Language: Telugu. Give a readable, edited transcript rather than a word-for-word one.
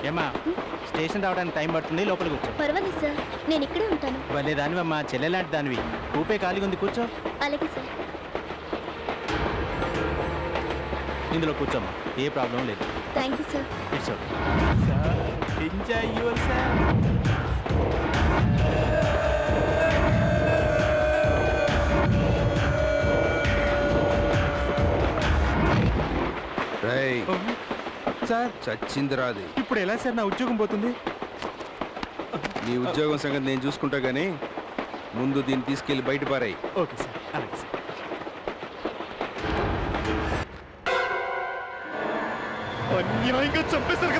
ఏమా స్టేషన్ రావడానికి టైం పడుతుంది, లోపల కూర్చో. పర్వాలేదు సార్, నేను ఇక్కడే ఉంటాను. భలే దానివమ్మా, చెల్లెలాంటి దానివి. ఊపే ఖాళీగా ఉంది, కూర్చో. అలాగే సార్. ఇందులో కూర్చోమ్మా, ఏ ప్రాబ్లం లేదు. Thank you sir. It's okay sir. Enjoy your sir. Sir చచ్చిందిరాది. ఇప్పుడు ఎలా సార్ నా ఉద్యోగం పోతుంది? నీ ఉద్యోగం సంగతి నేను చూసుకుంటా గానీ ముందు దీన్ని తీసుకెళ్లి బయట పారాయి. ఓకే సార్, అలాగే సార్. అన్యాయంగా చంపేశారు